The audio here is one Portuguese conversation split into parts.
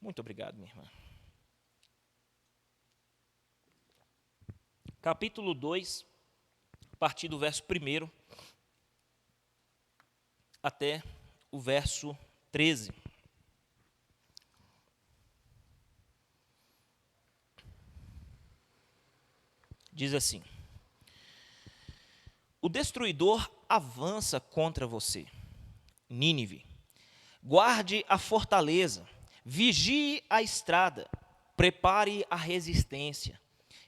Muito obrigado, minha irmã. Capítulo 2, a partir do verso 1 até o verso 13. Diz assim: O destruidor avança contra você, Nínive. Guarde a fortaleza, vigie a estrada, prepare a resistência,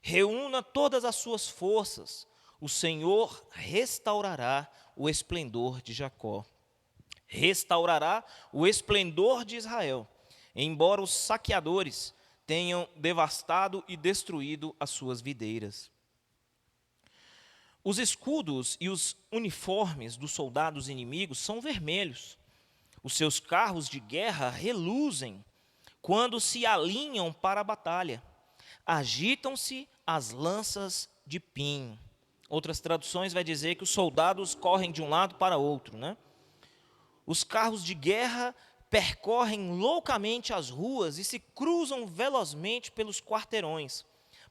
reúna todas as suas forças. O Senhor restaurará o esplendor de Jacó, restaurará o esplendor de Israel, embora os saqueadores tenham devastado e destruído as suas videiras. Os escudos e os uniformes dos soldados inimigos são vermelhos. Os seus carros de guerra reluzem quando se alinham para a batalha. Agitam-se as lanças de pinho. Outras traduções vai dizer que os soldados correm de um lado para outro, né? Os carros de guerra percorrem loucamente as ruas e se cruzam velozmente pelos quarteirões.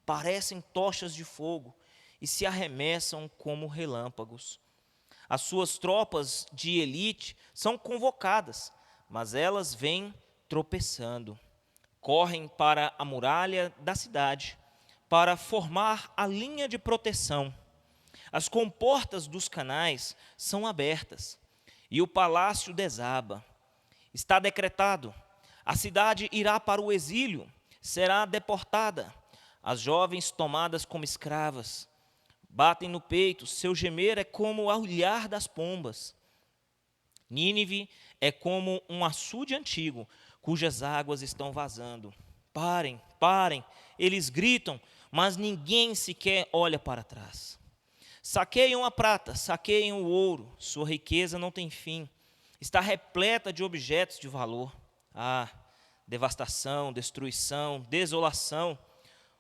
Parecem tochas de fogo e se arremessam como relâmpagos. As suas tropas de elite são convocadas, mas elas vêm tropeçando. Correm para a muralha da cidade, para formar a linha de proteção. As comportas dos canais são abertas, e o palácio desaba. Está decretado: a cidade irá para o exílio, será deportada, as jovens tomadas como escravas. Batem no peito, seu gemer é como o ulhar das pombas. Nínive é como um açude antigo, cujas águas estão vazando. Parem, parem, eles gritam, mas ninguém sequer olha para trás. Saqueiam a prata, saqueiam o ouro, sua riqueza não tem fim. Está repleta de objetos de valor. Ah, devastação, destruição, desolação.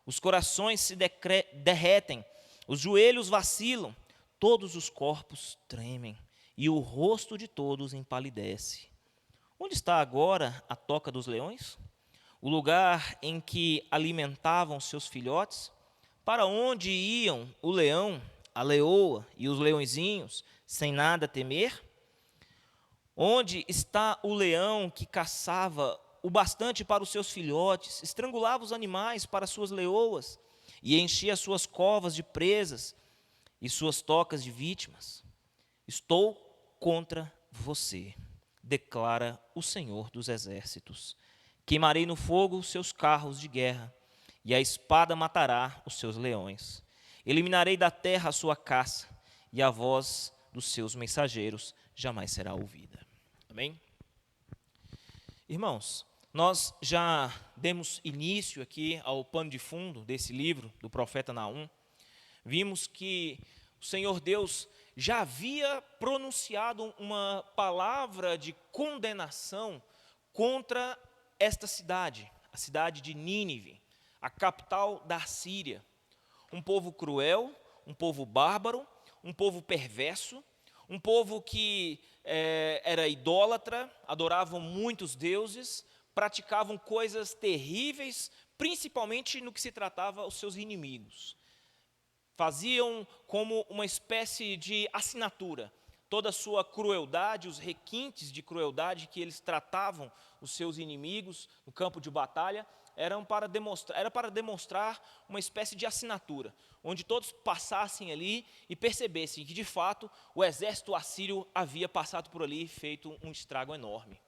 Os corações se derretem, os joelhos vacilam, todos os corpos tremem, e o rosto de todos empalidece. Onde está agora a toca dos leões? O lugar em que alimentavam seus filhotes? Para onde iam o leão, a leoa e os leõezinhos, sem nada temer? Onde está o leão que caçava o bastante para os seus filhotes, estrangulava os animais para suas leoas, e enchia suas covas de presas e suas tocas de vítimas? Estou contra você, declara o Senhor dos Exércitos. Queimarei no fogo os seus carros de guerra, e a espada matará os seus leões. Eliminarei da terra a sua caça, e a voz dos seus mensageiros jamais será ouvida. Amém? Irmãos, nós já demos início aqui ao pano de fundo desse livro do profeta Naum. Vimos que o Senhor Deus já havia pronunciado uma palavra de condenação contra esta cidade, a cidade de Nínive, a capital da Síria. Um povo cruel, um povo bárbaro, um povo perverso, um povo que era idólatra, adoravam muitos deuses, praticavam coisas terríveis, principalmente no que se tratava aos seus inimigos. Faziam como uma espécie de assinatura toda a sua crueldade, os requintes de crueldade que eles tratavam os seus inimigos no campo de batalha, era para demonstrar uma espécie de assinatura, onde todos passassem ali e percebessem que, de fato, o exército assírio havia passado por ali e feito um estrago enorme.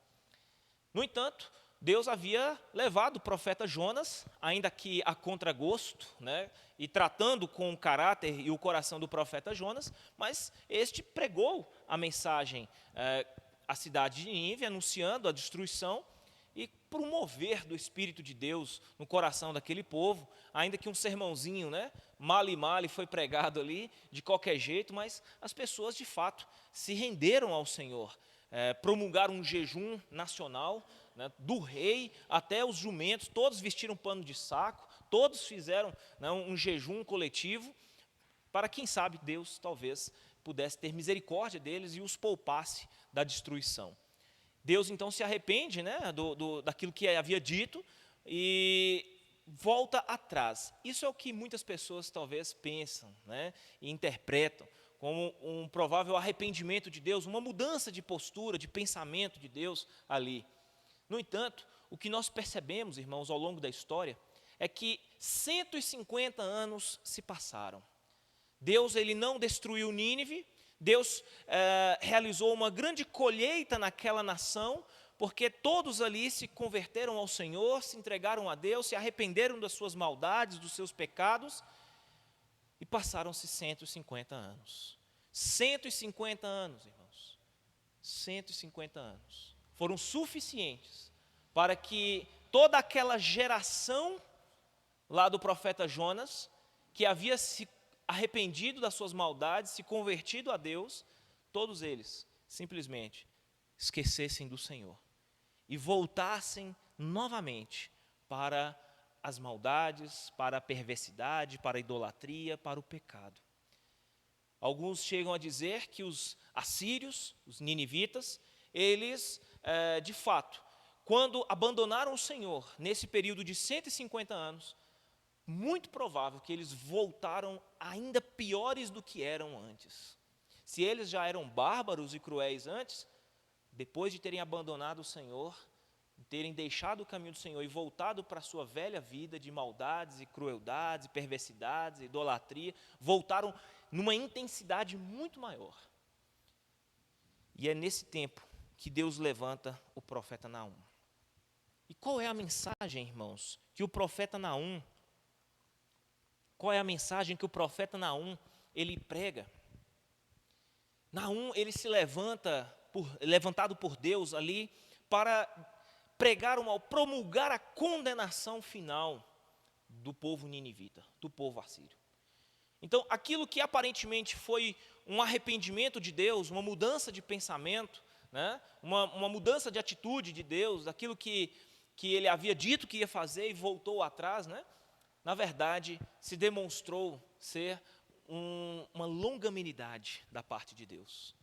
No entanto, Deus havia levado o profeta Jonas, ainda que a contragosto, né, e tratando com o caráter e o coração do profeta Jonas, mas este pregou a mensagem à cidade de Nínive, anunciando a destruição, e por um mover do Espírito de Deus no coração daquele povo, ainda que um sermãozinho, né, male foi pregado ali, de qualquer jeito, mas as pessoas de fato se renderam ao Senhor, promulgaram um jejum nacional, né, do rei até os jumentos, todos vestiram pano de saco, todos fizeram, né, um jejum coletivo, para quem sabe Deus talvez pudesse ter misericórdia deles e os poupasse da destruição. Deus então se arrepende, né, daquilo que havia dito e volta atrás. Isso é o que muitas pessoas talvez pensam, né, e interpretam como um provável arrependimento de Deus, uma mudança de postura, de pensamento de Deus ali. No entanto, o que nós percebemos, irmãos, ao longo da história, é que 150 anos se passaram. Deus ele não destruiu Nínive, Deus realizou uma grande colheita naquela nação, porque todos ali se converteram ao Senhor, se entregaram a Deus, se arrependeram das suas maldades, dos seus pecados, e passaram-se 150 anos. 150 anos, irmãos. 150 anos. Foram suficientes para que toda aquela geração lá do profeta Jonas, que havia se arrependido das suas maldades, se convertido a Deus, todos eles simplesmente esquecessem do Senhor e voltassem novamente para as maldades, para a perversidade, para a idolatria, para o pecado. Alguns chegam a dizer que os assírios, os ninivitas, eles, de fato, quando abandonaram o Senhor, nesse período de 150 anos, muito provável que eles voltaram ainda piores do que eram antes. Se eles já eram bárbaros e cruéis antes, depois de terem abandonado o Senhor, terem deixado o caminho do Senhor e voltado para a sua velha vida de maldades e crueldades, e perversidades, idolatria, voltaram numa intensidade muito maior. E é nesse tempo que Deus levanta o profeta Naum. E qual é a mensagem, irmãos, que o profeta Naum, ele prega? Naum, ele se levantado por Deus ali para promulgar a condenação final do povo ninivita, do povo assírio. Então, aquilo que aparentemente foi um arrependimento de Deus, uma mudança de pensamento, né, uma mudança de atitude de Deus, daquilo que ele havia dito que ia fazer e voltou atrás, né, na verdade, se demonstrou ser uma longanimidade da parte de Deus.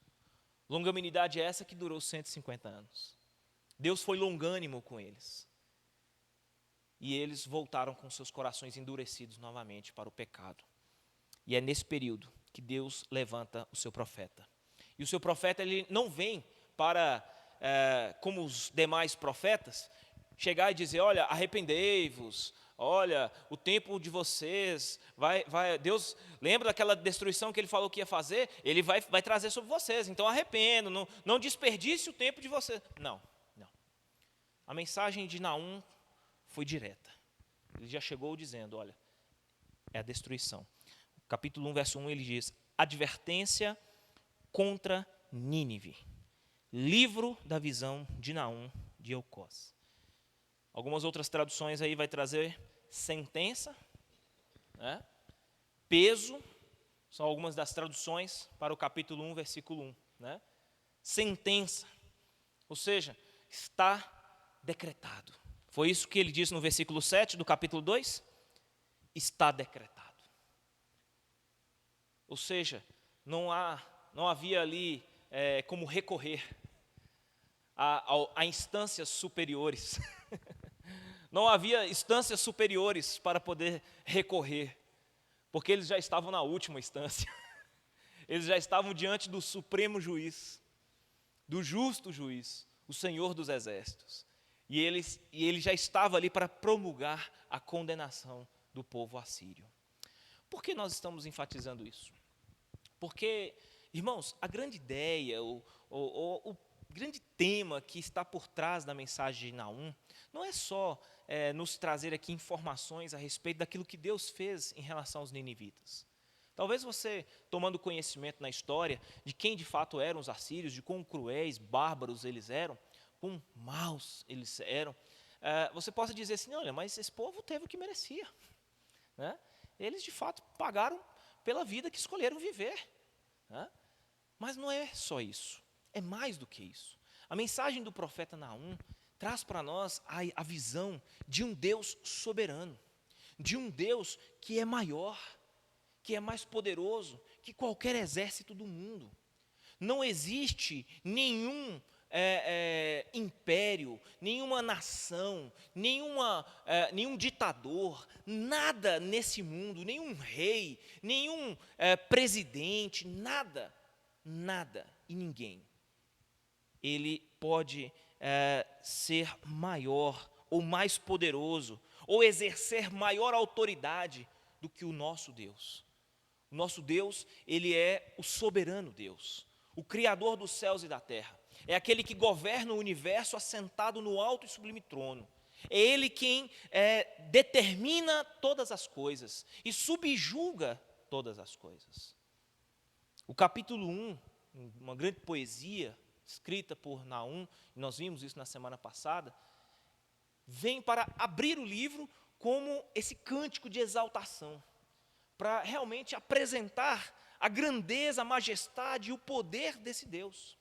Longanimidade essa que durou 150 anos. Deus foi longânimo com eles. E eles voltaram com seus corações endurecidos novamente para o pecado. E é nesse período que Deus levanta o seu profeta. E o seu profeta, ele não vem para, como os demais profetas, chegar e dizer, olha, arrependei-vos, olha, o tempo de vocês, Deus, lembra daquela destruição que Ele falou que ia fazer? Ele vai trazer sobre vocês, então arrependo, não desperdice o tempo de vocês. Não. A mensagem de Naum foi direta. Ele já chegou dizendo, olha, é a destruição. Capítulo 1, verso 1, ele diz, advertência contra Nínive. Livro da visão de Naum de Elcós. Algumas outras traduções aí vai trazer sentença, né? Peso, são algumas das traduções para o capítulo 1, versículo 1. Né? Sentença, ou seja, está decretado. Foi isso que ele disse no versículo 7 do capítulo 2? Está decretado. Ou seja, não havia ali como recorrer a instâncias superiores. Não havia instâncias superiores para poder recorrer, porque eles já estavam na última instância. Eles já estavam diante do supremo juiz, do justo juiz, o Senhor dos exércitos. E ele já estava ali para promulgar a condenação do povo assírio. Por que nós estamos enfatizando isso? Porque, irmãos, a grande ideia, o grande tema que está por trás da mensagem de Naum, não é só nos trazer aqui informações a respeito daquilo que Deus fez em relação aos ninivitas. Talvez você, tomando conhecimento na história de quem de fato eram os assírios, de quão cruéis, bárbaros eles eram, quão maus eles eram, você possa dizer assim, olha, mas esse povo teve o que merecia. Né? Eles de fato pagaram pela vida que escolheram viver. Né? Mas não é só isso, é mais do que isso. A mensagem do profeta Naum traz para nós a visão de um Deus soberano, de um Deus que é maior, que é mais poderoso que qualquer exército do mundo. Não existe nenhum império, nenhuma nação, nenhum ditador, nada nesse mundo, nenhum rei, nenhum presidente, nada e ninguém, ele pode ser maior ou mais poderoso, ou exercer maior autoridade do que o nosso Deus. O nosso Deus, ele é o soberano Deus, o Criador dos céus e da terra. É aquele que governa o universo assentado no alto e sublime trono. É Ele quem determina todas as coisas e subjuga todas as coisas. O capítulo 1, uma grande poesia escrita por Naum, nós vimos isso na semana passada, vem para abrir o livro como esse cântico de exaltação, para realmente apresentar a grandeza, a majestade e o poder desse Deus.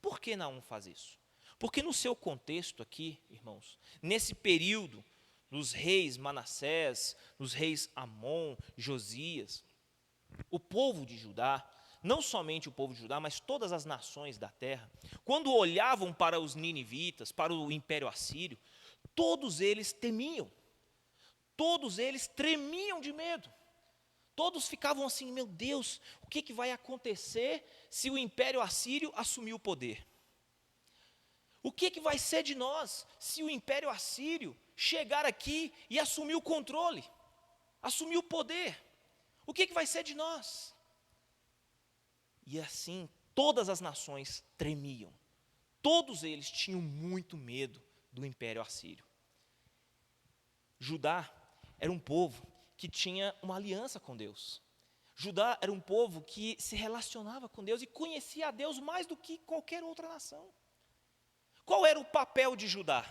Por que Naum faz isso? Porque no seu contexto aqui, irmãos, nesse período dos reis Manassés, dos reis Amon, Josias, o povo de Judá, não somente o povo de Judá, mas todas as nações da terra, quando olhavam para os ninivitas, para o império assírio, todos eles temiam, todos eles tremiam de medo. Todos ficavam assim, meu Deus, o que vai acontecer se o império assírio assumir o poder? O que vai ser de nós se o império assírio chegar aqui e assumir o controle, assumir o poder? O que vai ser de nós? E assim, todas as nações tremiam. Todos eles tinham muito medo do império assírio. Judá era um povo que tinha uma aliança com Deus. Judá era um povo que se relacionava com Deus e conhecia a Deus mais do que qualquer outra nação. Qual era o papel de Judá?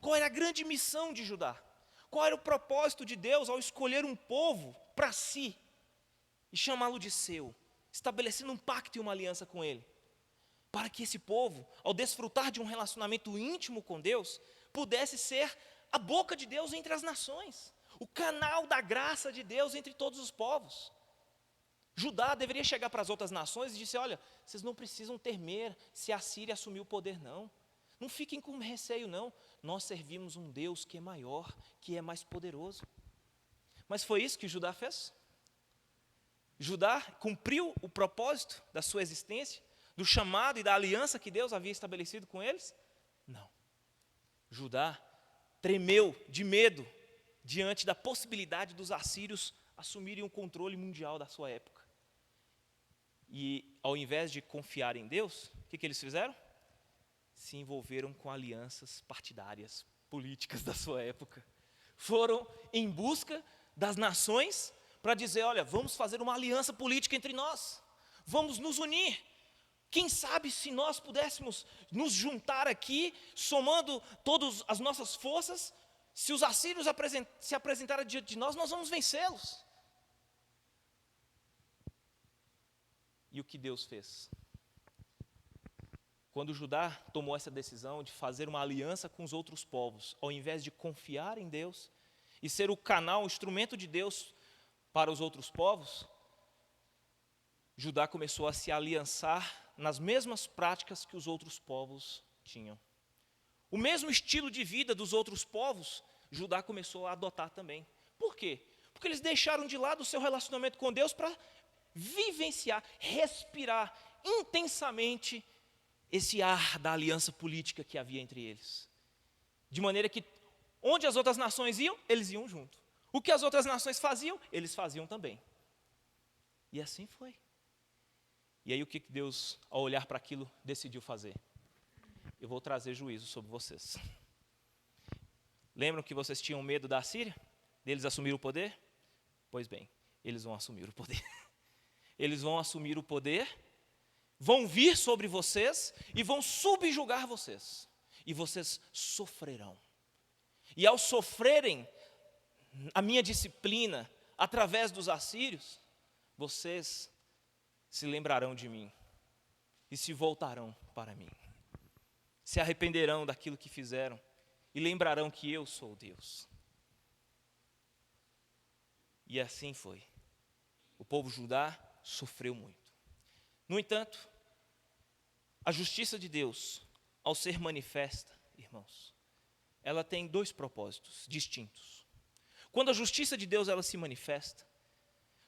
Qual era a grande missão de Judá? Qual era o propósito de Deus ao escolher um povo para si e chamá-lo de seu, estabelecendo um pacto e uma aliança com ele? Para que esse povo, ao desfrutar de um relacionamento íntimo com Deus, pudesse ser a boca de Deus entre as nações, o canal da graça de Deus entre todos os povos. Judá deveria chegar para as outras nações e dizer, olha, vocês não precisam temer se a Síria assumir o poder, não. Não fiquem com receio, não. Nós servimos um Deus que é maior, que é mais poderoso. Mas foi isso que Judá fez? Judá cumpriu o propósito da sua existência, do chamado e da aliança que Deus havia estabelecido com eles? Não. Judá tremeu de medo diante da possibilidade dos assírios assumirem o controle mundial da sua época. E ao invés de confiar em Deus, o que eles fizeram? Se envolveram com alianças partidárias, políticas da sua época. Foram em busca das nações para dizer, olha, vamos fazer uma aliança política entre nós, vamos nos unir. Quem sabe se nós pudéssemos nos juntar aqui, somando todas as nossas forças, se os assírios se apresentarem diante de nós, nós vamos vencê-los. E o que Deus fez? Quando Judá tomou essa decisão de fazer uma aliança com os outros povos, ao invés de confiar em Deus e ser o canal, o instrumento de Deus para os outros povos, Judá começou a se aliançar nas mesmas práticas que os outros povos tinham. O mesmo estilo de vida dos outros povos, Judá começou a adotar também. Por quê? Porque eles deixaram de lado o seu relacionamento com Deus para vivenciar, respirar intensamente esse ar da aliança política que havia entre eles. De maneira que, onde as outras nações iam, eles iam junto. O que as outras nações faziam, eles faziam também. E assim foi. E aí o que Deus, ao olhar para aquilo, decidiu fazer? Eu vou trazer juízo sobre vocês. Lembram que vocês tinham medo da Síria? Deles assumir o poder? Pois bem, eles vão assumir o poder. Eles vão assumir o poder, vão vir sobre vocês e vão subjugar vocês. E vocês sofrerão. E ao sofrerem a minha disciplina através dos assírios, vocês se lembrarão de mim e se voltarão para mim. Se arrependerão daquilo que fizeram e lembrarão que eu sou Deus. E assim foi. O povo Judá sofreu muito. No entanto, A justiça de Deus, ao ser manifesta, irmãos, ela tem dois propósitos distintos. Quando a justiça de Deus ela se manifesta,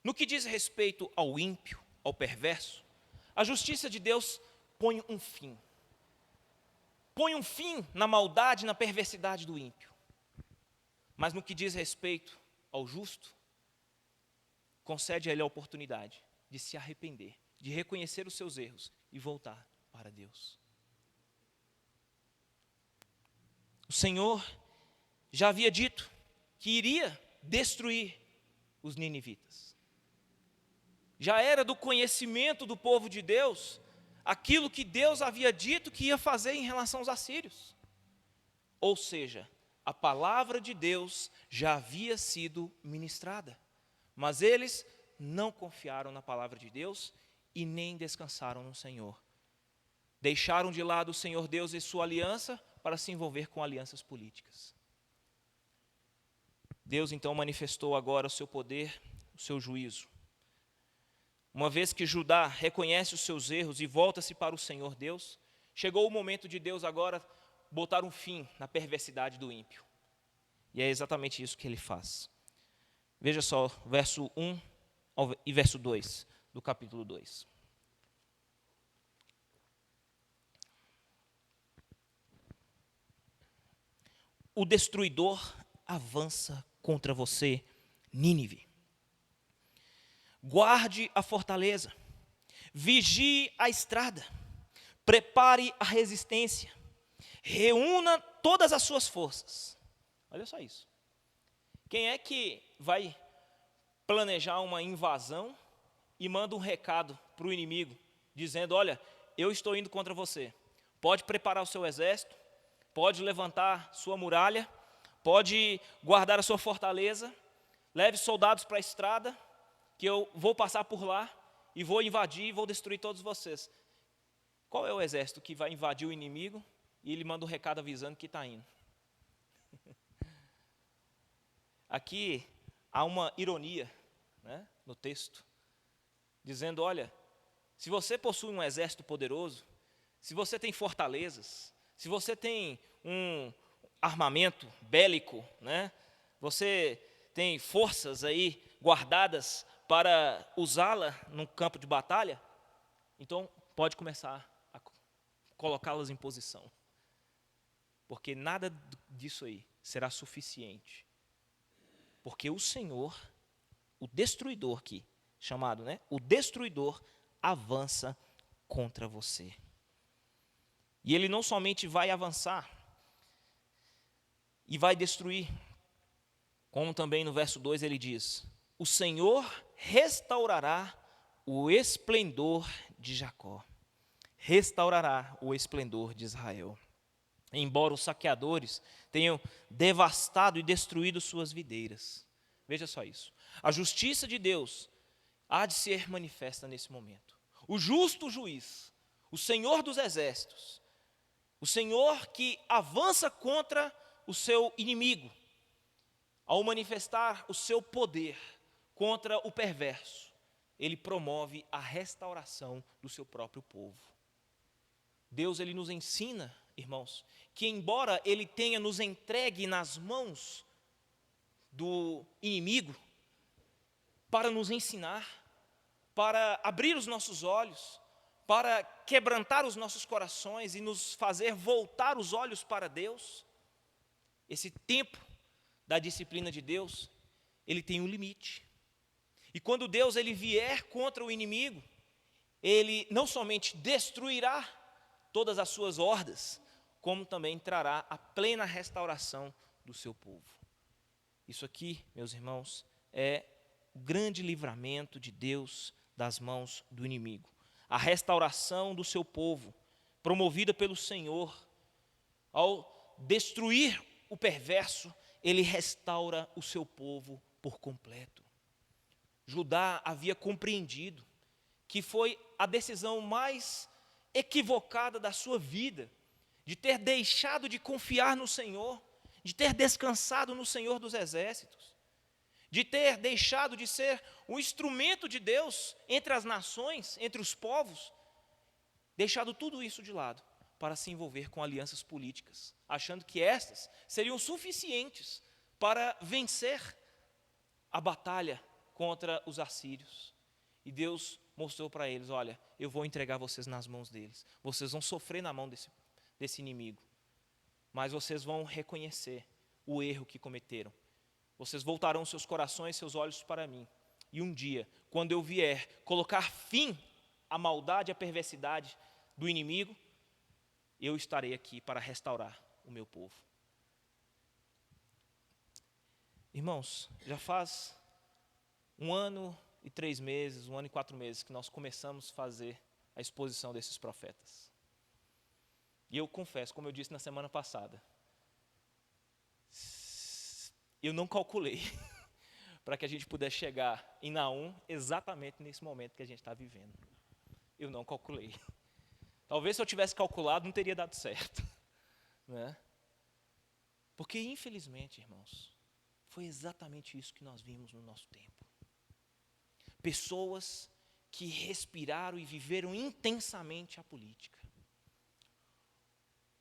no que diz respeito ao ímpio, ao perverso, a justiça de Deus põe um fim. Põe um fim na maldade, na perversidade do ímpio. Mas no que diz respeito ao justo, concede a ele a oportunidade de se arrepender, de reconhecer os seus erros e voltar para Deus. O Senhor já havia dito que iria destruir os ninivitas. Já era do conhecimento do povo de Deus aquilo que Deus havia dito que ia fazer em relação aos assírios. Ou seja, a palavra de Deus já havia sido ministrada, mas eles não confiaram na palavra de Deus e nem descansaram no Senhor. Deixaram de lado o Senhor Deus e sua aliança para se envolver com alianças políticas. Deus então manifestou agora o seu poder, o seu juízo. Uma vez que Judá reconhece os seus erros e volta-se para o Senhor Deus, chegou o momento de Deus agora botar um fim na perversidade do ímpio. E é exatamente isso que ele faz. Veja só, verso 1 e verso 2 do capítulo 2. O destruidor avança contra você, Nínive. Guarde a fortaleza, vigie a estrada, prepare a resistência, reúna todas as suas forças. Olha só isso. Quem é que vai planejar uma invasão e manda um recado para o inimigo, dizendo, olha, eu estou indo contra você, pode preparar o seu exército, pode levantar sua muralha, pode guardar a sua fortaleza, leve soldados para a estrada, que eu vou passar por lá e vou invadir e vou destruir todos vocês. Qual é o exército que vai invadir o inimigo e ele manda um recado avisando que está indo? Aqui há uma ironia, né, no texto, dizendo, olha, se você possui um exército poderoso, se você tem fortalezas, se você tem um armamento bélico, né, você tem forças aí guardadas para usá-la no campo de batalha, então pode começar a colocá-las em posição. Porque nada disso aí será suficiente. Porque o Senhor, o destruidor aqui, chamado, né, o destruidor avança contra você. E ele não somente vai avançar e vai destruir, como também no verso 2 ele diz, o Senhor restaurará o esplendor de Jacó, restaurará o esplendor de Israel. Embora os saqueadores tenham devastado e destruído suas videiras. Veja só isso. A justiça de Deus há de ser manifesta nesse momento. O justo juiz, o Senhor dos exércitos, o Senhor que avança contra o seu inimigo, ao manifestar o seu poder contra o perverso, ele promove a restauração do seu próprio povo. Deus, ele nos ensina, irmãos, que embora ele tenha nos entregue nas mãos do inimigo, para nos ensinar, para abrir os nossos olhos, para quebrantar os nossos corações e nos fazer voltar os olhos para Deus, esse tempo da disciplina de Deus, ele tem um limite. E quando Deus ele vier contra o inimigo, ele não somente destruirá todas as suas hordas, como também trará a plena restauração do seu povo. Isso aqui, meus irmãos, é o grande livramento de Deus das mãos do inimigo. A restauração do seu povo, promovida pelo Senhor, ao destruir o perverso, ele restaura o seu povo por completo. Judá havia compreendido que foi a decisão mais equivocada da sua vida, de ter deixado de confiar no Senhor, de ter descansado no Senhor dos exércitos, de ter deixado de ser um instrumento de Deus entre as nações, entre os povos, deixado tudo isso de lado para se envolver com alianças políticas, achando que estas seriam suficientes para vencer a batalha contra os assírios. E Deus mostrou para eles: olha, eu vou entregar vocês nas mãos deles, vocês vão sofrer na mão desse inimigo, mas vocês vão reconhecer o erro que cometeram. Vocês voltarão seus corações, seus olhos para mim. E um dia, quando eu vier colocar fim à maldade, à perversidade do inimigo, eu estarei aqui para restaurar o meu povo. Irmãos, já faz 1 ano e 3 meses, 1 ano e 4 meses que nós começamos a fazer a exposição desses profetas. E eu confesso, como eu disse na semana passada, eu não calculei para que a gente pudesse chegar em Naum exatamente nesse momento que a gente está vivendo. Eu não calculei. Talvez se eu tivesse calculado não teria dado certo, né? Porque infelizmente, irmãos, foi exatamente isso que nós vimos no nosso tempo. Pessoas que respiraram e viveram intensamente a política.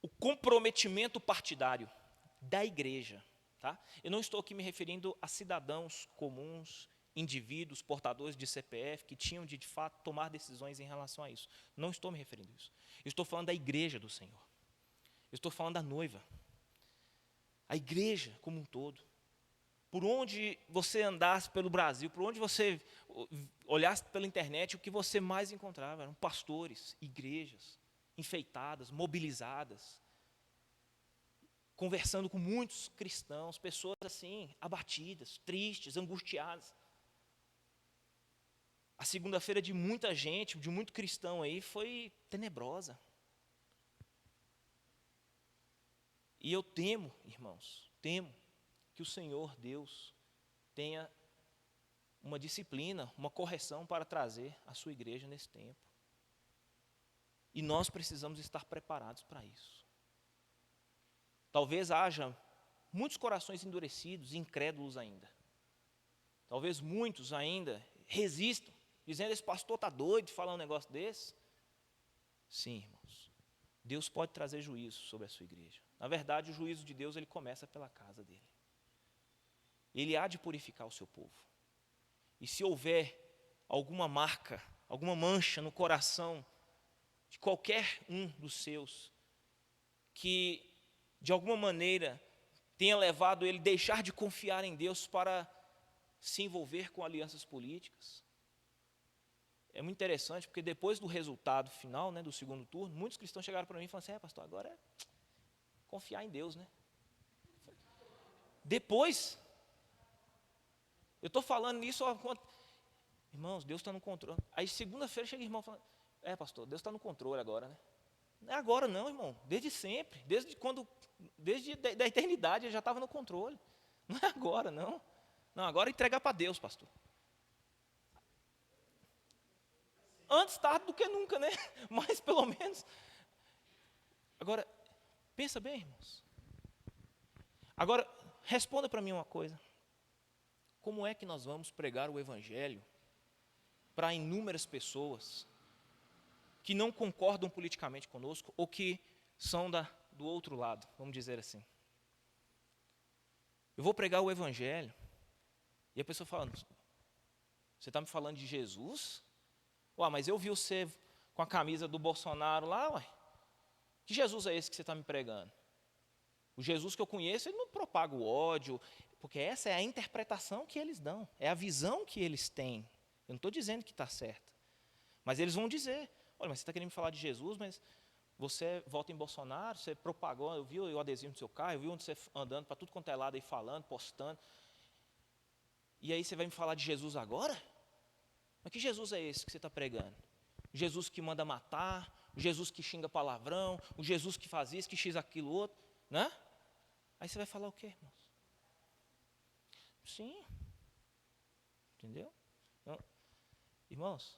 O comprometimento partidário da igreja. Tá? Eu não estou aqui me referindo a cidadãos comuns, indivíduos, portadores de CPF, que tinham de fato tomar decisões em relação a isso. Não estou me referindo a isso. Eu estou falando da igreja do Senhor. Eu estou falando da noiva. A igreja como um todo. Por onde você andasse pelo Brasil, por onde você olhasse pela internet, o que você mais encontrava eram pastores, igrejas, enfeitadas, mobilizadas, conversando com muitos cristãos, pessoas assim, abatidas, tristes, angustiadas. A segunda-feira de muita gente, de muito cristão aí, foi tenebrosa. E eu temo, irmãos, temo que o Senhor Deus tenha uma disciplina, uma correção para trazer a sua igreja nesse tempo. E nós precisamos estar preparados para isso. Talvez haja muitos corações endurecidos, incrédulos ainda. Talvez muitos ainda resistam, dizendo: esse pastor está doido de falar um negócio desse. Sim, irmãos, Deus pode trazer juízo sobre a sua igreja. Na verdade, o juízo de Deus ele começa pela casa dele. Ele há de purificar o seu povo. E se houver alguma marca, alguma mancha no coração de qualquer um dos seus, que de alguma maneira tenha levado ele a deixar de confiar em Deus para se envolver com alianças políticas. É muito interessante, porque depois do resultado final, né, do segundo turno, muitos cristãos chegaram para mim e falaram assim: pastor, agora é confiar em Deus, né? Depois, eu estou falando isso, irmãos, Deus está no controle. Aí segunda-feira chega o irmão falando: pastor, Deus está no controle agora, né? Não é agora não, irmão, desde sempre, desde a eternidade ele já estava no controle. Não é agora não. Não, agora é entregar para Deus, pastor. Antes tarde do que nunca, né? Mas pelo menos. Agora, pensa bem, irmãos. Agora, responda para mim uma coisa. Como é que nós vamos pregar o evangelho para inúmeras pessoas que não concordam politicamente conosco ou que são do outro lado, vamos dizer assim? Eu vou pregar o evangelho e a pessoa fala: você está me falando de Jesus? Ué, mas eu vi você com a camisa do Bolsonaro lá, ué. Que Jesus é esse que você está me pregando? O Jesus que eu conheço, ele não propaga o ódio, porque essa é a interpretação que eles dão, é a visão que eles têm. Eu não estou dizendo que está certa, mas eles vão dizer: olha, mas você está querendo me falar de Jesus, mas você vota em Bolsonaro, você propagou, eu vi o adesivo no seu carro, eu vi onde você andando para tudo quanto é lado aí falando, postando. E aí você vai me falar de Jesus agora? Mas que Jesus é esse que você está pregando? O Jesus que manda matar, o Jesus que xinga palavrão, o Jesus que faz isso, que x aquilo outro, né? Aí você vai falar o quê, irmãos? Sim. Entendeu? Então, irmãos,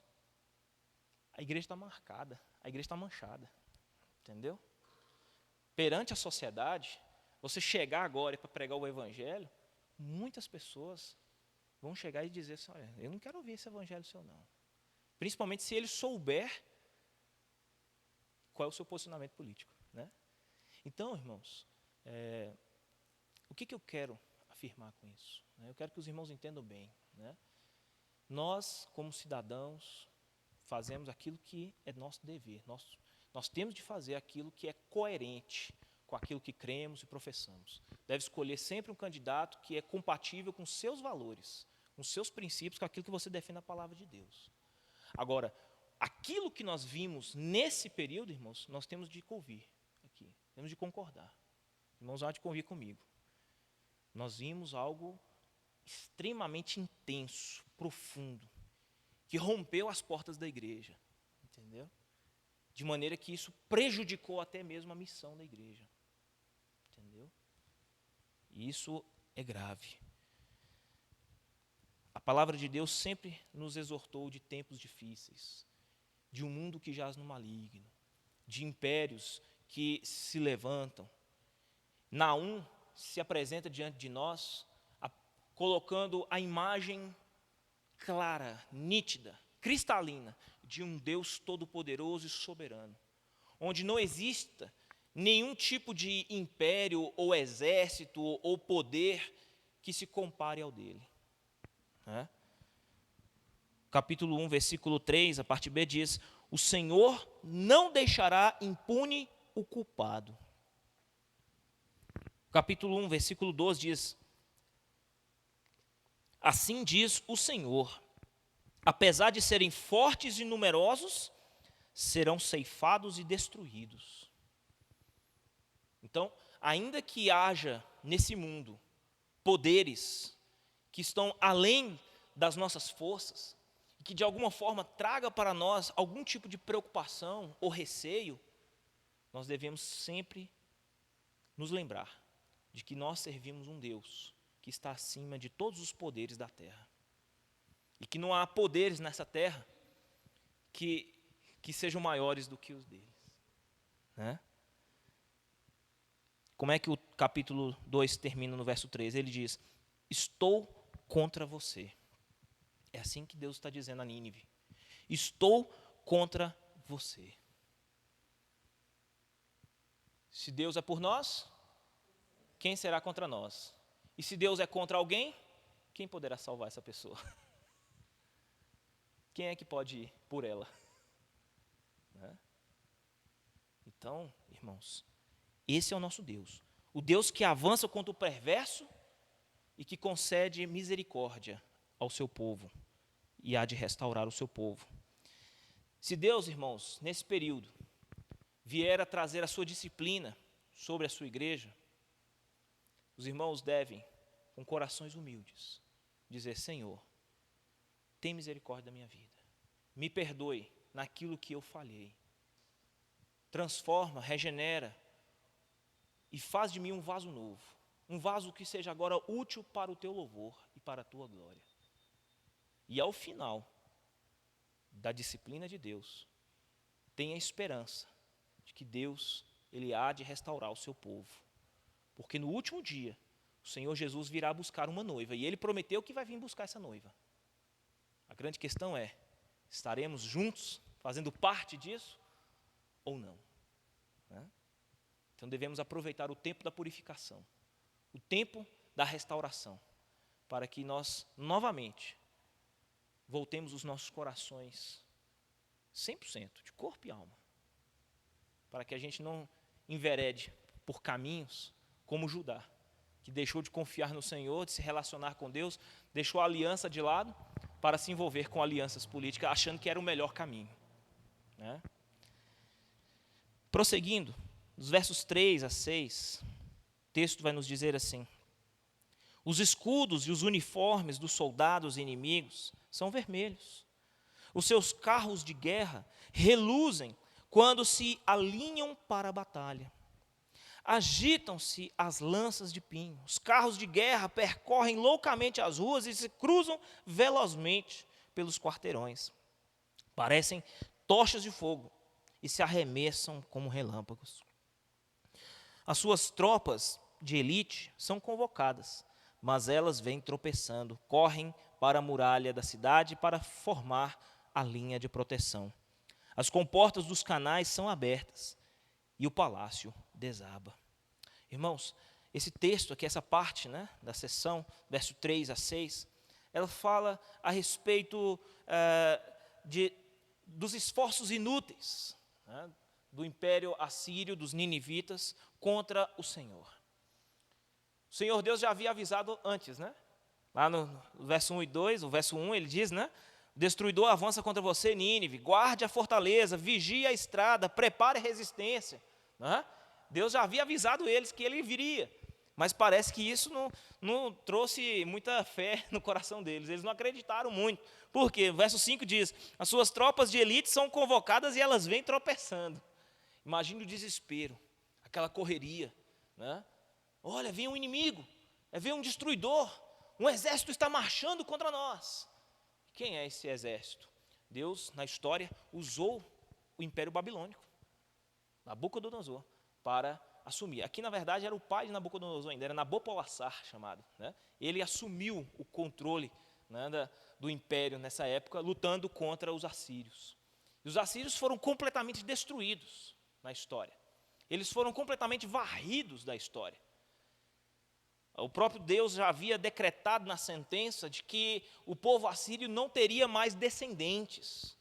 a igreja está marcada, a igreja está manchada. Entendeu? Perante a sociedade, você chegar agora para pregar o evangelho, muitas pessoas vão chegar e dizer assim: olha, eu não quero ouvir esse evangelho seu não. Principalmente se ele souber qual é o seu posicionamento político, né? Então, irmãos, o que eu quero afirmar com isso? Eu quero que os irmãos entendam bem, né? Nós, como cidadãos, fazemos aquilo que é nosso dever. Nós temos de fazer aquilo que é coerente com aquilo que cremos e professamos. Deve escolher sempre um candidato que é compatível com seus valores, com seus princípios, com aquilo que você defende na palavra de Deus. Agora, aquilo que nós vimos nesse período, irmãos, nós temos de convir aqui, temos de concordar. Irmãos, há de convir comigo. Nós vimos algo extremamente intenso, profundo, que rompeu as portas da igreja, entendeu? De maneira que isso prejudicou até mesmo a missão da igreja, entendeu? E isso é grave. A palavra de Deus sempre nos exortou de tempos difíceis, de um mundo que jaz no maligno, de impérios que se levantam. Naum se apresenta diante de nós, colocando a imagem clara, nítida, cristalina, de um Deus todo-poderoso e soberano, onde não exista nenhum tipo de império ou exército ou poder que se compare ao dele. Capítulo 1, versículo 3, a parte B diz: o Senhor não deixará impune o culpado. Capítulo 1, versículo 12 diz: assim diz o Senhor, apesar de serem fortes e numerosos, serão ceifados e destruídos. Então, ainda que haja nesse mundo poderes que estão além das nossas forças, que de alguma forma traga para nós algum tipo de preocupação ou receio, nós devemos sempre nos lembrar de que nós servimos um Deus que está acima de todos os poderes da terra. E que não há poderes nessa terra que sejam maiores do que os deles. Né? Como é que o capítulo 2 termina no verso 3? Ele diz: estou contra você. É assim que Deus está dizendo a Nínive. Estou contra você. Se Deus é por nós, quem será contra nós? E se Deus é contra alguém, quem poderá salvar essa pessoa? Quem é que pode ir por ela? Então, irmãos, esse é o nosso Deus. O Deus que avança contra o perverso e que concede misericórdia ao seu povo e há de restaurar o seu povo. Se Deus, irmãos, nesse período, vier a trazer a sua disciplina sobre a sua igreja, os irmãos devem, com corações humildes, dizer: Senhor, tem misericórdia da minha vida, me perdoe naquilo que eu falhei, transforma, regenera e faz de mim um vaso novo, um vaso que seja agora útil para o teu louvor e para a tua glória. E ao final da disciplina de Deus, tenha esperança de que Deus, Ele há de restaurar o seu povo. Porque no último dia, o Senhor Jesus virá buscar uma noiva, e Ele prometeu que vai vir buscar essa noiva. A grande questão é, estaremos juntos, fazendo parte disso, ou não? Então devemos aproveitar o tempo da purificação, o tempo da restauração, para que nós, novamente, voltemos os nossos corações 100%, de corpo e alma, para que a gente não enverede por caminhos como Judá, que deixou de confiar no Senhor, de se relacionar com Deus, deixou a aliança de lado para se envolver com alianças políticas, achando que era o melhor caminho. Prosseguindo, dos versos 3 a 6, o texto vai nos dizer assim: os escudos e os uniformes dos soldados inimigos são vermelhos. Os seus carros de guerra reluzem quando se alinham para a batalha. Agitam-se as lanças de pinho. Os carros de guerra percorrem loucamente as ruas e se cruzam velozmente pelos quarteirões. Parecem tochas de fogo e se arremessam como relâmpagos. As suas tropas de elite são convocadas, mas elas vêm tropeçando, correm para a muralha da cidade para formar a linha de proteção. As comportas dos canais são abertas e o palácio desaba. Irmãos, esse texto aqui, essa parte, né, da sessão, verso 3 a 6, ela fala a respeito dos esforços inúteis, né, do império assírio, dos ninivitas, contra o Senhor. O Senhor Deus já havia avisado antes, né? Lá no verso 1 e 2, o verso 1 ele diz, né? O destruidor avança contra você, Nínive, guarde a fortaleza, vigie a estrada, prepare a resistência. Né? Deus já havia avisado eles que ele viria, mas parece que isso não trouxe muita fé no coração deles, eles não acreditaram muito. Por quê? O verso 5 diz, as suas tropas de elite são convocadas e elas vêm tropeçando. Imagine o desespero, aquela correria, né? Olha, vem um inimigo, vem um destruidor, um exército está marchando contra nós. Quem é esse exército? Deus, na história, usou o Império Babilônico, Nabucodonosor, para assumir. Aqui, na verdade, era o pai de Nabucodonosor ainda, era Nabopolassar chamado. Né? Ele assumiu o controle, né, do império nessa época, lutando contra os assírios. E os assírios foram completamente destruídos na história. Eles foram completamente varridos da história. O próprio Deus já havia decretado na sentença de que o povo assírio não teria mais descendentes.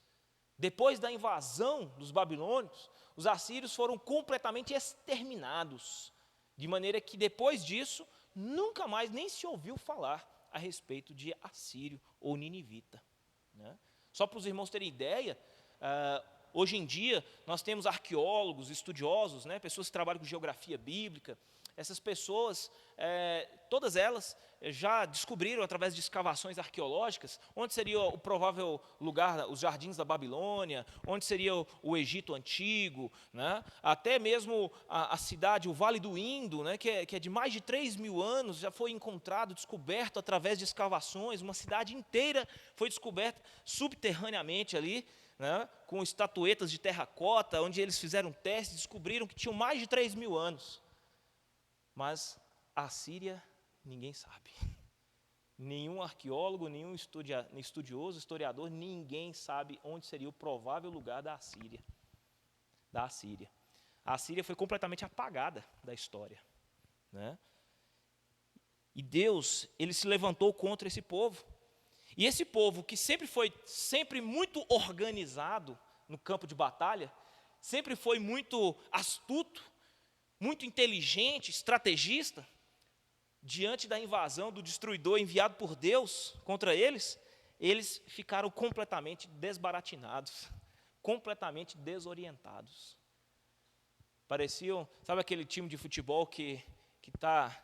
Depois da invasão dos babilônios, os assírios foram completamente exterminados, de maneira que depois disso, nunca mais nem se ouviu falar a respeito de assírio ou ninivita. Né? Só para os irmãos terem ideia, hoje em dia nós temos arqueólogos, estudiosos, né, pessoas que trabalham com geografia bíblica. Essas pessoas, todas elas já descobriram através de escavações arqueológicas onde seria o provável lugar, os jardins da Babilônia, onde seria o Egito Antigo, né? Até mesmo a cidade, o Vale do Indo, né? que é de mais de 3.000 anos, já foi encontrado, descoberto através de escavações, uma cidade inteira foi descoberta subterraneamente ali, né? Com estatuetas de terracota, onde eles fizeram testes e descobriram que tinham mais de 3.000 anos. Mas a Síria, ninguém sabe. Nenhum arqueólogo, nenhum estudioso, historiador, ninguém sabe onde seria o provável lugar da Assíria. A Assíria foi completamente apagada da história. Né? E Deus, ele se levantou contra esse povo. E esse povo, que sempre foi muito organizado no campo de batalha, sempre foi muito astuto, muito inteligente, estrategista, diante da invasão do destruidor enviado por Deus contra eles, eles ficaram completamente desbaratinados, completamente desorientados. Pareciam, sabe aquele time de futebol que está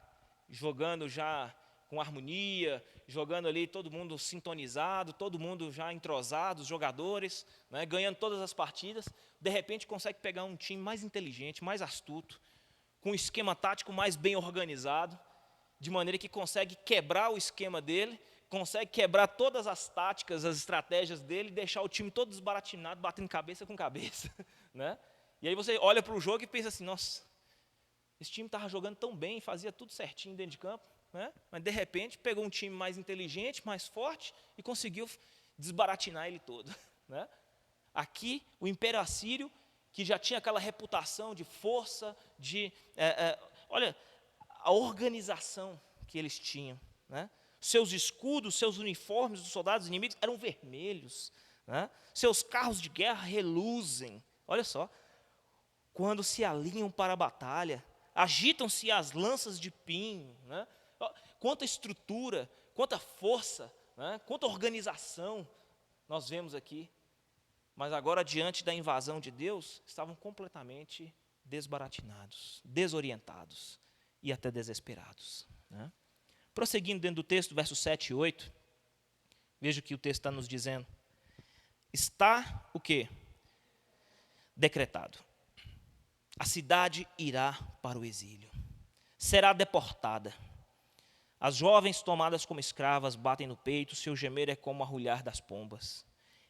jogando já com harmonia, jogando ali todo mundo sintonizado, todo mundo já entrosado, os jogadores, né, ganhando todas as partidas, de repente consegue pegar um time mais inteligente, mais astuto, com um esquema tático mais bem organizado, de maneira que consegue quebrar o esquema dele, consegue quebrar todas as táticas, as estratégias dele, deixar o time todo desbaratinado, batendo cabeça com cabeça. Né? E aí você olha para o jogo e pensa assim, nossa, esse time estava jogando tão bem, fazia tudo certinho dentro de campo, né? Mas de repente pegou um time mais inteligente, mais forte, e conseguiu desbaratinar ele todo. Né? Aqui, o Império Assírio, que já tinha aquela reputação de força, olha, a organização que eles tinham. Né? Seus escudos, seus uniformes dos soldados inimigos eram vermelhos. Né? Seus carros de guerra reluzem. Olha só, quando se alinham para a batalha, agitam-se as lanças de pinho. Né? Quanta estrutura, quanta força, né? Quanta organização nós vemos aqui. Mas agora, diante da invasão de Deus, estavam completamente desbaratinados, desorientados e até desesperados. Né? Prosseguindo dentro do texto, versos 7 e 8, veja o que o texto está nos dizendo. Está o quê? Decretado. A cidade irá para o exílio. Será deportada. As jovens tomadas como escravas batem no peito, seu gemer é como o arrulhar das pombas.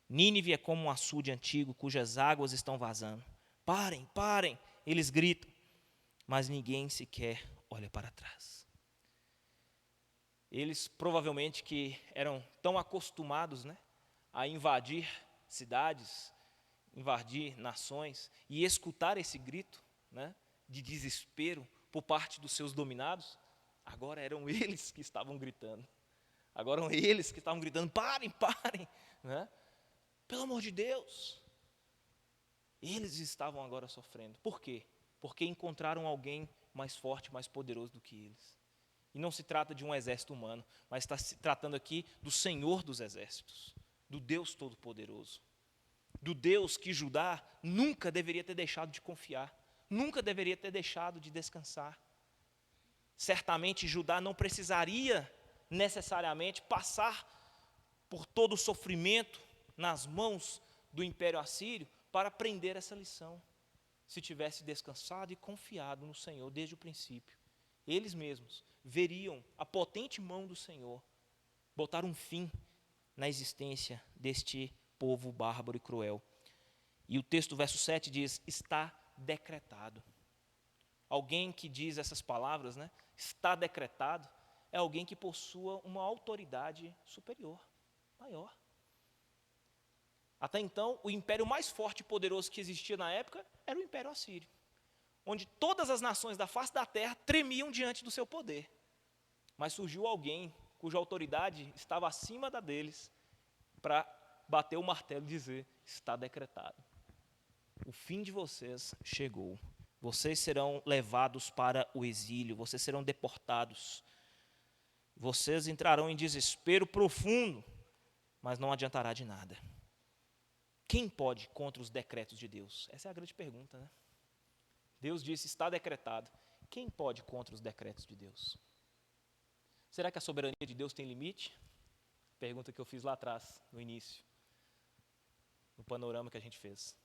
Nínive é como um açude antigo, cujas águas estão vazando. Parem, parem, eles gritam, mas ninguém sequer olha para trás. Eles provavelmente que eram tão acostumados, né, a invadir cidades, invadir nações e escutar esse grito, né, de desespero por parte dos seus dominados, agora eram eles que estavam gritando. Agora eram eles que estavam gritando: parem, parem, né? Pelo amor de Deus. Eles estavam agora sofrendo. Por quê? Porque encontraram alguém mais forte, mais poderoso do que eles. E não se trata de um exército humano, mas está se tratando aqui do Senhor dos exércitos, do Deus Todo-Poderoso, do Deus que Judá nunca deveria ter deixado de confiar, nunca deveria ter deixado de descansar. Certamente Judá não precisaria necessariamente passar por todo o sofrimento nas mãos do Império Assírio para aprender essa lição, se tivesse descansado e confiado no Senhor desde o princípio. Eles mesmos veriam a potente mão do Senhor botar um fim na existência deste povo bárbaro e cruel. E o texto, verso 7 diz: está decretado. Alguém que diz essas palavras, né, está decretado, é alguém que possua uma autoridade superior, maior. Até então, o império mais forte e poderoso que existia na época era o Império Assírio, onde todas as nações da face da terra tremiam diante do seu poder. Mas surgiu alguém cuja autoridade estava acima da deles para bater o martelo e dizer: está decretado. O fim de vocês chegou. Vocês serão levados para o exílio, vocês serão deportados. Vocês entrarão em desespero profundo, mas não adiantará de nada. Quem pode contra os decretos de Deus? Essa é a grande pergunta, né? Deus disse: está decretado. Quem pode contra os decretos de Deus? Será que a soberania de Deus tem limite? Pergunta que eu fiz lá atrás, no início, no panorama que a gente fez.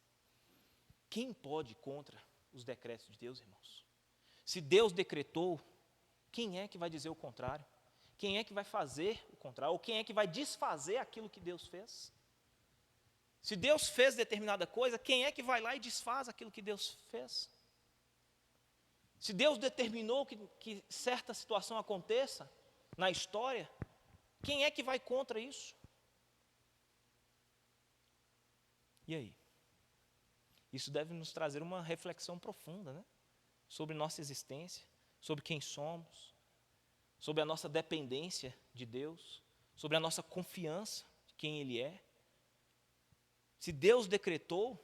Quem pode contra os decretos de Deus, irmãos? Se Deus decretou, quem é que vai dizer o contrário? Quem é que vai fazer o contrário? Ou quem é que vai desfazer aquilo que Deus fez? Se Deus fez determinada coisa, quem é que vai lá e desfaz aquilo que Deus fez? Se Deus determinou que certa situação aconteça na história, quem é que vai contra isso? E aí? Isso deve nos trazer uma reflexão profunda, né? Sobre nossa existência, sobre quem somos, sobre a nossa dependência de Deus, sobre a nossa confiança de quem Ele é. Se Deus decretou,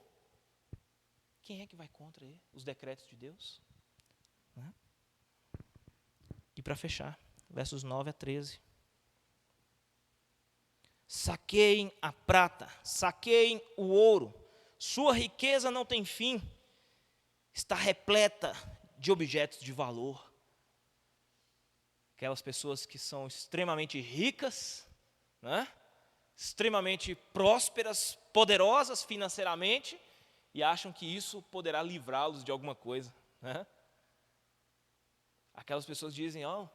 quem é que vai contra ele, os decretos de Deus? Né? E para fechar, versos 9 a 13. Saqueiem a prata, saqueiem o ouro, sua riqueza não tem fim, está repleta de objetos de valor. Aquelas pessoas que são extremamente ricas, né? Extremamente prósperas, poderosas financeiramente, e acham que isso poderá livrá-los de alguma coisa, né? Aquelas pessoas dizem: oh,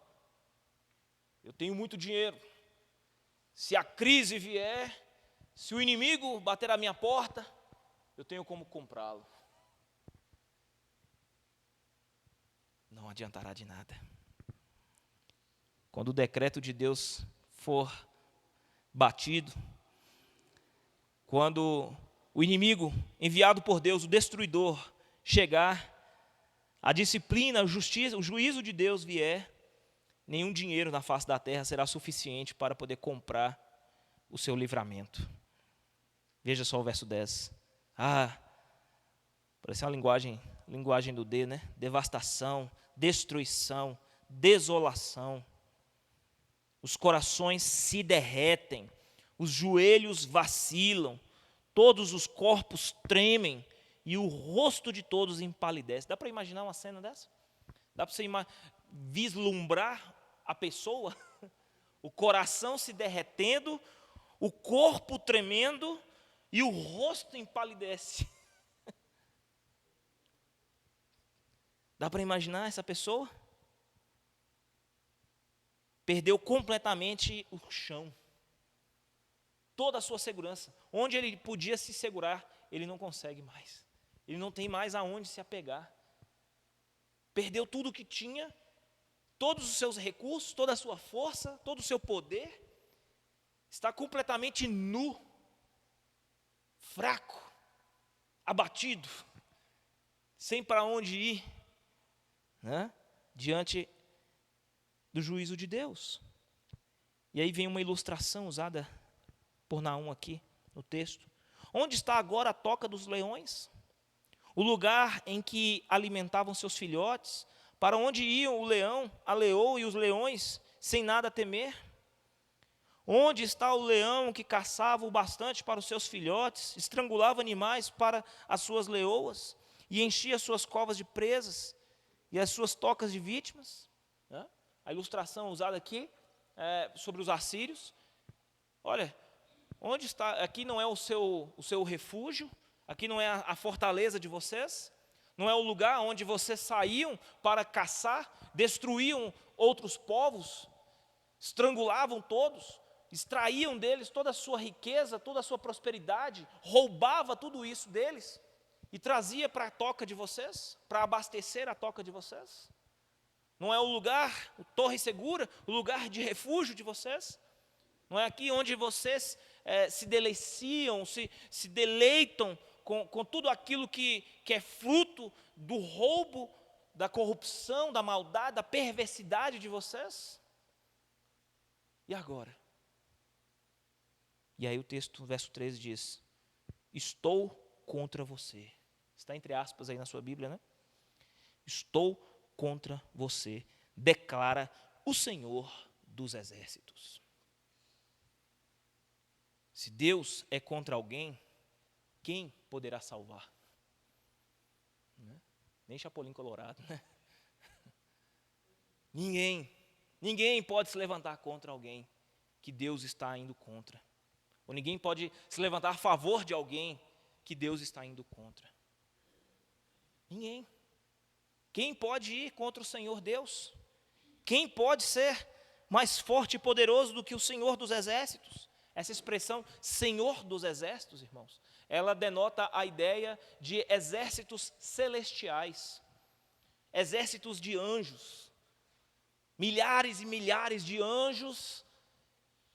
eu tenho muito dinheiro, se a crise vier, se o inimigo bater à minha porta, eu tenho como comprá-lo. Não adiantará de nada. Quando o decreto de Deus for batido, quando o inimigo enviado por Deus, o destruidor, chegar, a disciplina, a justiça, o juízo de Deus vier, nenhum dinheiro na face da terra será suficiente para poder comprar o seu livramento. Veja só o verso 10. Parece uma linguagem do D, né? Devastação, destruição, desolação. Os corações se derretem, os joelhos vacilam, todos os corpos tremem e o rosto de todos empalidece. Dá para imaginar uma cena dessa? Dá para você vislumbrar a pessoa? O coração se derretendo, o corpo tremendo e o rosto empalidece. Dá para imaginar essa pessoa? Perdeu completamente o chão, toda a sua segurança. Onde ele podia se segurar, ele não consegue mais. Ele não tem mais aonde se apegar. Perdeu tudo o que tinha, todos os seus recursos, toda a sua força, todo o seu poder. Está completamente nu, fraco. abatido, sem para onde ir, né? Diante do juízo de Deus. E aí vem uma ilustração usada por Naum aqui no texto. Onde está agora a toca dos leões? O lugar em que alimentavam seus filhotes? Para onde iam o leão, a leoa e os leões, sem nada temer? Onde está o leão que caçava o bastante para os seus filhotes, estrangulava animais para as suas leoas, e enchia suas covas de presas e as suas tocas de vítimas? A ilustração usada aqui sobre os assírios. Olha, onde está? Aqui não é o seu refúgio, aqui não é a fortaleza de vocês, não é o lugar onde vocês saíam para caçar, destruíam outros povos, estrangulavam todos, extraíam deles toda a sua riqueza, toda a sua prosperidade, roubava tudo isso deles e trazia para a toca de vocês, para abastecer a toca de vocês. Não é o lugar, a torre segura, o lugar de refúgio de vocês? Não é aqui onde vocês se deliciam, se deleitam com tudo aquilo que é fruto do roubo, da corrupção, da maldade, da perversidade de vocês? E agora? E aí o texto, verso 13 diz: estou contra você. Está entre aspas aí na sua Bíblia, né? Estou contra você, declara o Senhor dos Exércitos. Se Deus é contra alguém, quem poderá salvar? Nem Chapolin Colorado, né? Ninguém pode se levantar contra alguém que Deus está indo contra. Ou ninguém pode se levantar a favor de alguém que Deus está indo contra. Ninguém. Quem pode ir contra o Senhor Deus? Quem pode ser mais forte e poderoso do que o Senhor dos Exércitos? Essa expressão, Senhor dos Exércitos, irmãos, ela denota a ideia de exércitos celestiais, exércitos de anjos, milhares e milhares de anjos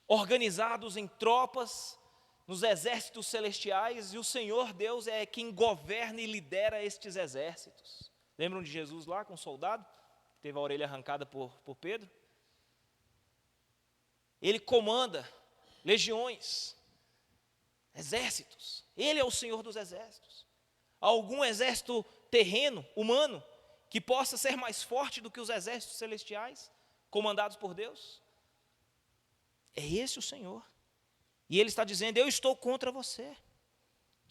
organizados em tropas, nos exércitos celestiais, e o Senhor Deus é quem governa e lidera estes exércitos. Lembram de Jesus lá com o soldado, que teve a orelha arrancada por Pedro? Ele comanda legiões, exércitos. Ele é o Senhor dos exércitos. Há algum exército terreno, humano, que possa ser mais forte do que os exércitos celestiais, comandados por Deus? É esse o Senhor. E Ele está dizendo: eu estou contra você.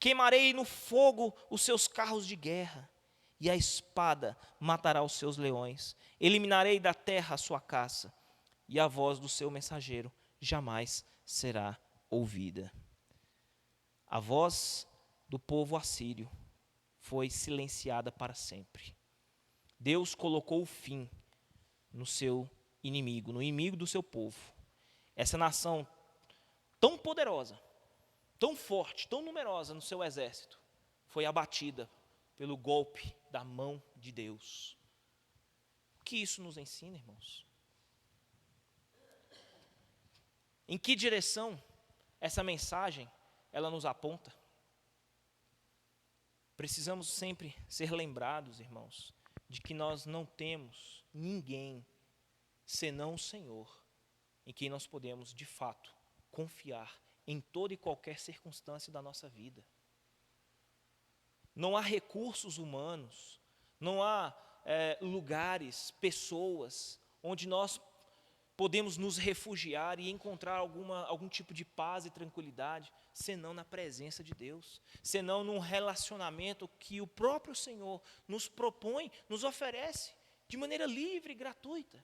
Queimarei no fogo os seus carros de guerra, e a espada matará os seus leões. Eliminarei da terra a sua caça, e a voz do seu mensageiro jamais será ouvida. A voz do povo assírio foi silenciada para sempre. Deus colocou o fim no seu inimigo, no inimigo do seu povo. Essa nação tão poderosa, tão forte, tão numerosa no seu exército, foi abatida pelo golpe da mão de Deus. O que isso nos ensina, irmãos? Em que direção essa mensagem ela nos aponta? Precisamos sempre ser lembrados, irmãos, de que nós não temos ninguém senão o Senhor, em quem nós podemos, de fato, confiar em toda e qualquer circunstância da nossa vida. Não há recursos humanos, não há lugares, pessoas, onde nós podemos nos refugiar e encontrar algum tipo de paz e tranquilidade, senão na presença de Deus, senão num relacionamento que o próprio Senhor nos propõe, nos oferece, de maneira livre e gratuita.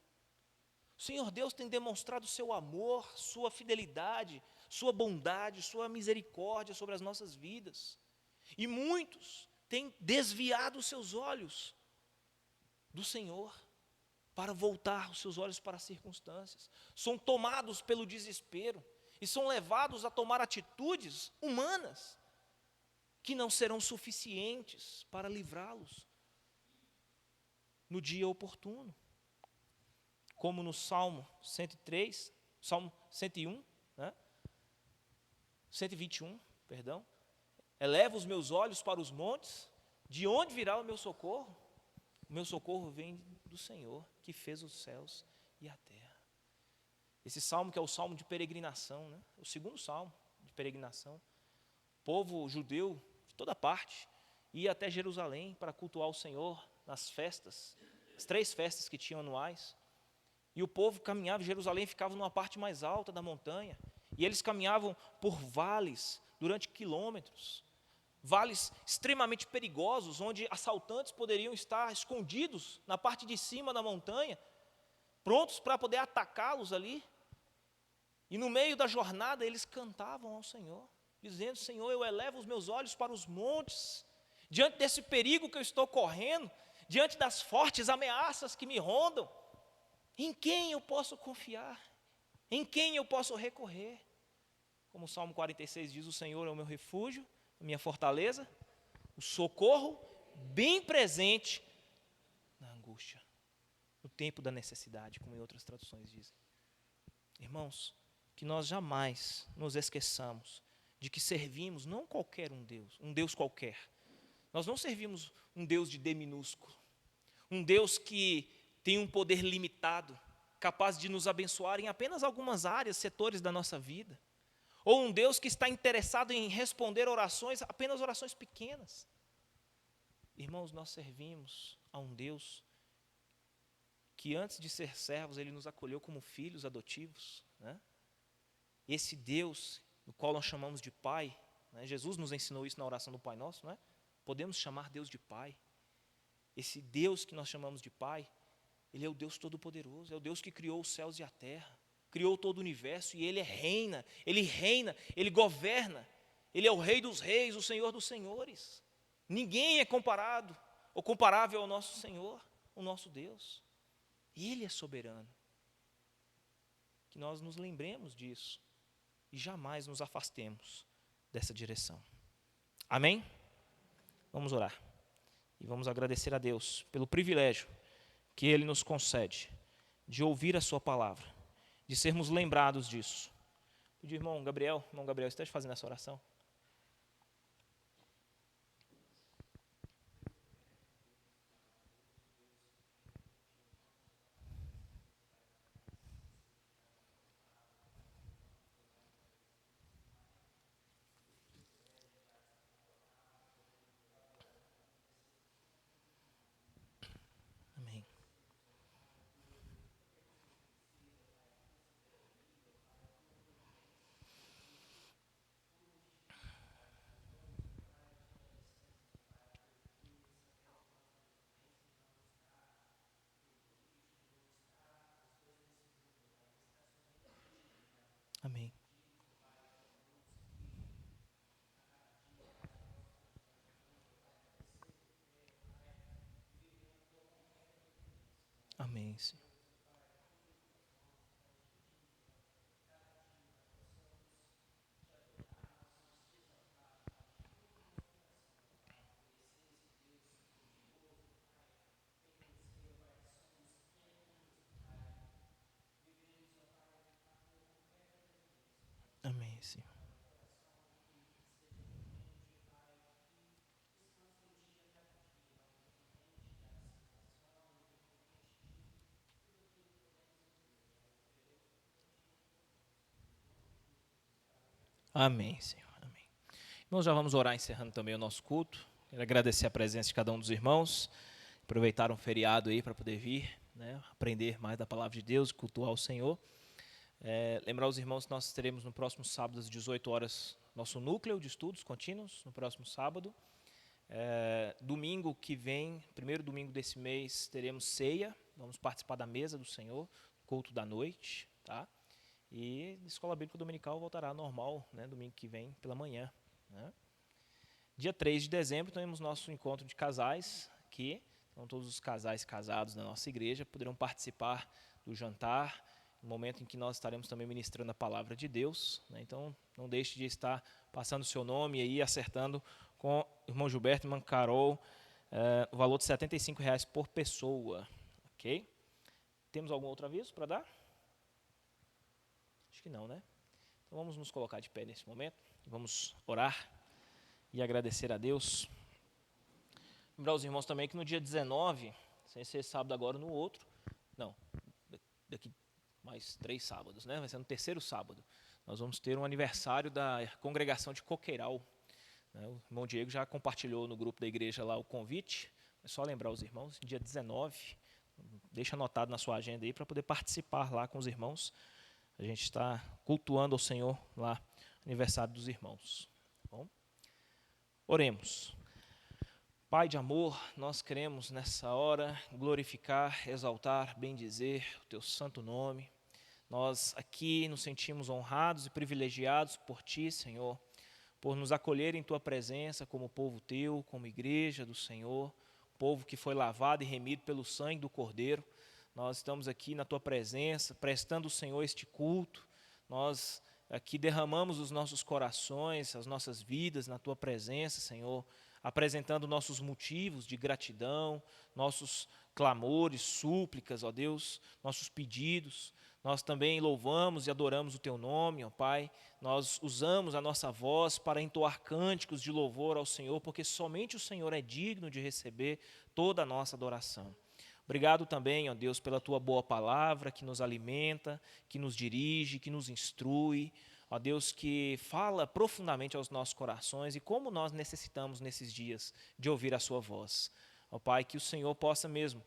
O Senhor Deus tem demonstrado seu amor, sua fidelidade, sua bondade, sua misericórdia sobre as nossas vidas. E muitos têm desviado os seus olhos do Senhor para voltar os seus olhos para as circunstâncias. São tomados pelo desespero e são levados a tomar atitudes humanas que não serão suficientes para livrá-los no dia oportuno. Como no Salmo 103, Salmo 101, 121, perdão, Eleva os meus olhos para os montes, de onde virá o meu socorro? O meu socorro vem do Senhor, que fez os céus e a terra. Esse salmo que é o salmo de peregrinação, né? O segundo salmo de peregrinação. O povo judeu, de toda parte, ia até Jerusalém para cultuar o Senhor nas festas, as 3 festas que tinham anuais. E o povo caminhava, Jerusalém ficava numa parte mais alta da montanha, e eles caminhavam por vales durante quilômetros, vales extremamente perigosos, onde assaltantes poderiam estar escondidos na parte de cima da montanha, prontos para poder atacá-los ali. E no meio da jornada eles cantavam ao Senhor, dizendo: Senhor, eu elevo os meus olhos para os montes, diante desse perigo que eu estou correndo, diante das fortes ameaças que me rondam, em quem eu posso confiar? Em quem eu posso recorrer? Como o Salmo 46 diz, o Senhor é o meu refúgio, a minha fortaleza, o socorro bem presente na angústia, no tempo da necessidade, como em outras traduções dizem. Irmãos, que nós jamais nos esqueçamos de que servimos não qualquer um Deus qualquer. Nós não servimos um Deus de D minúsculo, um Deus que tem um poder limitado, capaz de nos abençoar em apenas algumas áreas, setores da nossa vida. Ou um Deus que está interessado em responder orações, apenas orações pequenas. Irmãos, nós servimos a um Deus que antes de ser servos, Ele nos acolheu como filhos adotivos, né? Esse Deus, no qual nós chamamos de Pai, né? Jesus nos ensinou isso na oração do Pai Nosso, não é? Podemos chamar Deus de Pai. Esse Deus que nós chamamos de Pai, Ele é o Deus Todo-Poderoso, é o Deus que criou os céus e a terra, criou todo o universo, e Ele reina, Ele governa, Ele é o Rei dos reis, o Senhor dos senhores. Ninguém é comparado ou comparável ao nosso Senhor, o nosso Deus. Ele é soberano. Que nós nos lembremos disso e jamais nos afastemos dessa direção. Amém? Vamos orar e vamos agradecer a Deus pelo privilégio que Ele nos concede de ouvir a sua palavra, de sermos lembrados disso. Pedir, irmão Gabriel, esteja fazendo essa oração. Amém. Amém. Amém, Senhor. Amém, Senhor. Amém, Senhor. Amém. Irmãos, já vamos orar encerrando também o nosso culto. Quero agradecer a presença de cada um dos irmãos. Aproveitaram o feriado aí para poder vir, né, aprender mais da palavra de Deus, cultuar o Senhor. Lembrar os irmãos que nós teremos no próximo sábado, às 18 horas, nosso núcleo de estudos contínuos, no próximo sábado. Domingo que vem, primeiro domingo desse mês, teremos ceia. Vamos participar da mesa do Senhor, culto da noite, tá? E a Escola Bíblica Dominical voltará normal, né, domingo que vem, pela manhã, né? Dia 3 de dezembro, teremos nosso encontro de casais aqui. Então, todos os casais casados da nossa igreja poderão participar do jantar, no momento em que nós estaremos também ministrando a palavra de Deus, né? Então, não deixe de estar passando o seu nome aí, acertando com o irmão Gilberto e irmã Carol, o valor de R$ 75,00 por pessoa, ok? Temos algum outro aviso para dar? Acho que não, né? Então vamos nos colocar de pé nesse momento, vamos orar e agradecer a Deus. Lembrar os irmãos também que no dia 19, sem ser sábado agora, no outro, não, daqui mais 3 sábados, né? Vai ser no terceiro sábado, nós vamos ter um aniversário da congregação de Coqueiral. O irmão Diego já compartilhou no grupo da igreja lá o convite, é só lembrar os irmãos, dia 19, deixa anotado na sua agenda aí para poder participar lá com os irmãos. A gente está cultuando ao Senhor lá, aniversário dos irmãos. Bom, oremos. Pai de amor, nós queremos nessa hora glorificar, exaltar, bendizer o teu santo nome. Nós aqui nos sentimos honrados e privilegiados por ti, Senhor, por nos acolher em tua presença como povo teu, como igreja do Senhor, povo que foi lavado e remido pelo sangue do Cordeiro. Nós estamos aqui na tua presença, prestando ao Senhor este culto. Nós aqui derramamos os nossos corações, as nossas vidas na tua presença, Senhor, apresentando nossos motivos de gratidão, nossos clamores, súplicas, ó Deus, nossos pedidos. Nós também louvamos e adoramos o teu nome, ó Pai. Nós usamos a nossa voz para entoar cânticos de louvor ao Senhor, porque somente o Senhor é digno de receber toda a nossa adoração. Obrigado também, ó Deus, pela tua boa palavra que nos alimenta, que nos dirige, que nos instrui. Ó Deus, que fala profundamente aos nossos corações e como nós necessitamos nesses dias de ouvir a sua voz. Ó Pai, que o Senhor possa mesmo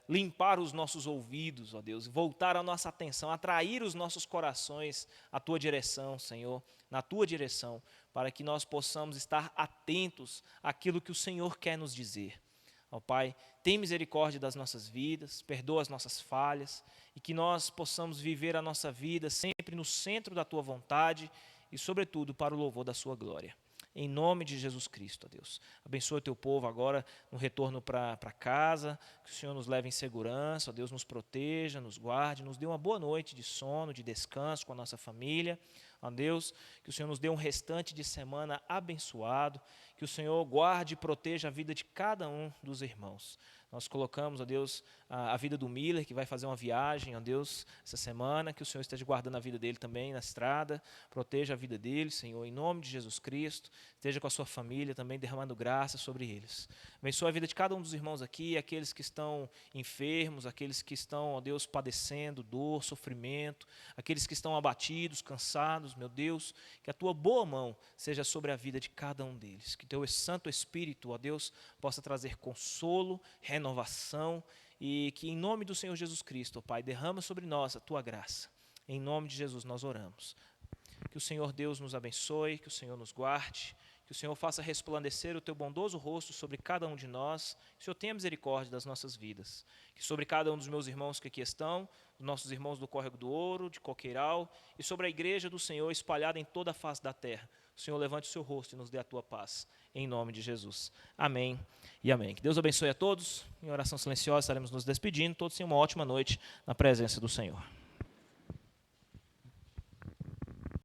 limpar os nossos ouvidos, ó Deus, voltar a nossa atenção, atrair os nossos corações à tua direção, Senhor, na tua direção, para que nós possamos estar atentos àquilo que o Senhor quer nos dizer. Ó Pai, tem misericórdia das nossas vidas, perdoa as nossas falhas e que nós possamos viver a nossa vida sempre no centro da tua vontade e, sobretudo, para o louvor da sua glória. Em nome de Jesus Cristo, ó Deus. Abençoa o teu povo agora no retorno para casa, que o Senhor nos leve em segurança, ó Deus, nos proteja, nos guarde, nos dê uma boa noite de sono, de descanso com a nossa família. Ó Deus, que o Senhor nos dê um restante de semana abençoado, que o Senhor guarde e proteja a vida de cada um dos irmãos. Nós colocamos, ó Deus, a vida do Miller, que vai fazer uma viagem, ó Deus, essa semana, que o Senhor esteja guardando a vida dele também na estrada, proteja a vida dele, Senhor, em nome de Jesus Cristo, esteja com a sua família também, derramando graça sobre eles. Abençoa a vida de cada um dos irmãos aqui, aqueles que estão enfermos, aqueles que estão, ó Deus, padecendo dor, sofrimento, aqueles que estão abatidos, cansados, meu Deus, que a tua boa mão seja sobre a vida de cada um deles, que teu Santo Espírito, ó Deus, possa trazer consolo, renovação e que em nome do Senhor Jesus Cristo, ó Pai, derrama sobre nós a tua graça. Em nome de Jesus nós oramos. Que o Senhor Deus nos abençoe, que o Senhor nos guarde, que o Senhor faça resplandecer o teu bondoso rosto sobre cada um de nós, que o Senhor tenha misericórdia das nossas vidas, que sobre cada um dos meus irmãos que aqui estão, dos nossos irmãos do Córrego do Ouro, de Coqueiral, e sobre a igreja do Senhor espalhada em toda a face da terra, o Senhor levante o seu rosto e nos dê a tua paz, em nome de Jesus. Amém e amém. Que Deus abençoe a todos, em oração silenciosa estaremos nos despedindo, todos tenham uma ótima noite na presença do Senhor.